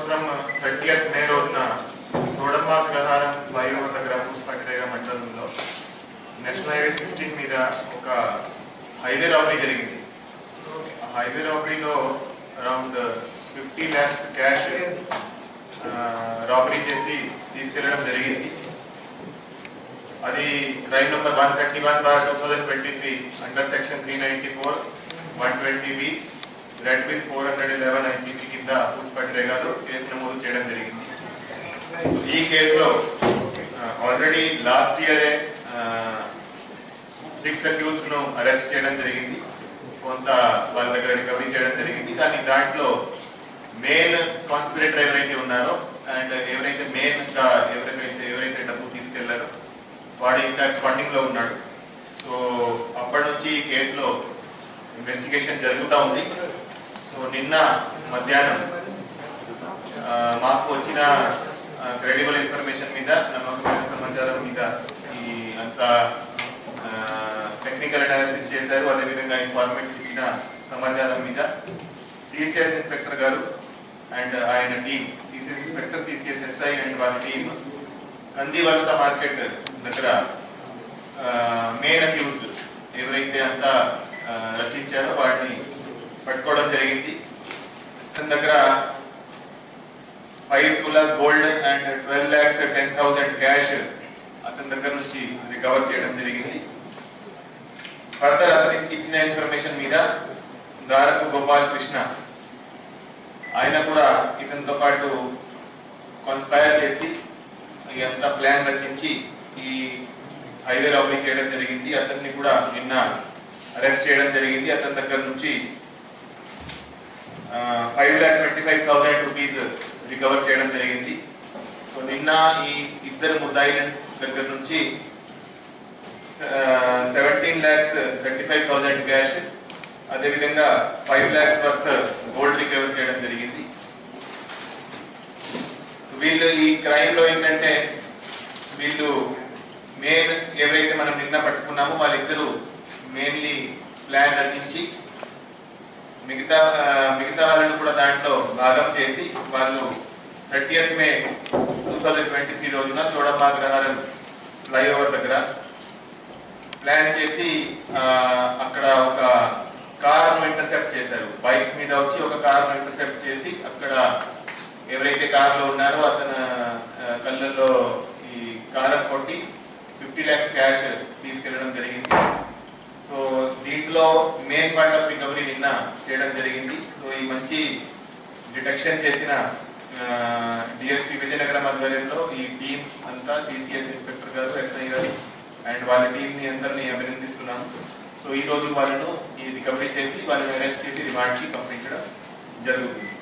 సంవత్సరం 30th మే రోజున తోడమాగ్రహారం flyover దగ్గర పూసపట్టిరేగా మండలంలో నేషనల్ హైవే 16 మీద ఒక హైవే రాబరీ జరిగింది. ఆ హైవే రాబరీలో అరౌండ్ 50 lakhs క్యాష్ రాబరీ చేసి తీసుకెళ్లడం జరిగింది. అది crime number 131/2023 under section 394 120B read బిల్ 411 IPC కింద పూసపట్టిరేగాలో కేసు నమోదు చేయడం జరిగింది. ఈ కేసులో ఆల్రెడీ లాస్ట్ ఇయరే 6 అక్యూజ్డ్ ను అరెస్ట్ చేయడం జరిగింది. కొంత వాళ్ళ దగ్గర రికవరీ చేయడం జరిగింది. కానీ దాంట్లో మెయిన్ కాన్స్పిరేటర్ ఎవరైతే ఉన్నారో అండ్ ఎవరైతే మెయిన్ గా ఎవరైతే డబ్బు తీసుకెళ్లారో వాడు ఇంకా ఫండింగ్ లో ఉన్నాడు. సో అప్పటి నుంచి ఈ కేసులో ఇన్వెస్టిగేషన్ జరుగుతూ ఉంది. సో నిన్న మధ్యాహ్నం మాకు వచ్చిన క్రెడిబుల్ ఇన్ఫర్మేషన్ మీద, నమ్మకమైన సమాచారం మీద ఈ అంతా టెక్నికల్ అనాలిసిస్ చేశారు. అదేవిధంగా ఇన్ఫార్మేట్స్ ఇచ్చిన సమాచారం మీద సిసిఎస్ ఇన్స్పెక్టర్ గారు అండ్ ఆయన team, CCS inspector, CCS SI and వాళ్ళ టీమ్ కందివలస మార్కెట్ దగ్గర మెయిన్ అక్యూజ్డ్ ఎవరైతే అంతా రచించారో వాడిని పట్టుకోవడం జరిగింది. అతని దగ్గర 5 తులాస్ గోల్డ్ అండ్ 12,10,000 క్యాష్ అతని దగ్గర నుంచి రికవర్ చేయడం జరిగింది. ఫర్దర్ అతనికి ఇచ్చిన ఇన్ఫర్మేషన్ మీద దారకు గోపాల్ కృష్ణ ఆయన కూడా ఇతనితో పాటు కాన్స్పైర్ చేసి ఇదంతా ప్లాన్ రచించి ఈ హైవే రాబరీ చేయడం జరిగింది. అతన్ని కూడా నిన్న అరెస్ట్ చేయడం జరిగింది. అతని దగ్గర నుంచి 5,25,000 రూపీస్ రికవర్ చేయడం జరిగింది. సో నిన్న ఈ ఇద్దరు ముద్దాయిల దగ్గర నుంచి 17,35,000 క్యాష్, అదేవిధంగా 5 lakhs వర్త్ గోల్డ్ రికవర్ చేయడం జరిగింది. సో వీళ్ళు ఈ క్రైమ్ లో ఏంటంటే వీళ్ళు మెయిన్ ఎవరైతే మనం నిన్న పట్టుకున్నామో వాళ్ళిద్దరూ మెయిన్లీ ప్లాన్ రచించి మిగతా వాళ్ళని కూడా దాంట్లో భాగం చేసి వాళ్ళు 30th మే 2023 రోజున చోడమాగ్రహారం ఫ్లైఓవర్ దగ్గర ప్లాన్ చేసి అక్కడ ఒక కార్ను ఇంటర్సెప్ట్ చేశారు. బైక్స్ మీద వచ్చి ఒక కార్ను ఇంటర్సెప్ట్ చేసి అక్కడ ఎవరైతే కార్లో ఉన్నారో అతను కళ్ళల్లో ఈ కారం కొట్టి 50 lakhs క్యాష్ తీసుకెళ్లడం జరిగింది. సో దీంట్లో మెయిన్ పార్ట్ ఆఫ్ రికవరీ నిన్న చేయడం జరిగింది. సో ఈ మంచి డిటెక్షన్ చేసిన డిఎస్పీ విజయనగరం ఆధ్వర్యంలో ఈ టీం అంతా, సిసిఎస్ ఇన్స్పెక్టర్ గారు, ఎస్ఐ గారు అండ్ వాళ్ళ టీంని అందరినీ అభినందిస్తున్నాము. సో ఈ రోజు వాళ్ళను ఈ రికవరీ చేసి వాళ్ళని అరెస్ట్ చేసి రిమాండ్కి పంపించడం జరుగుతుంది.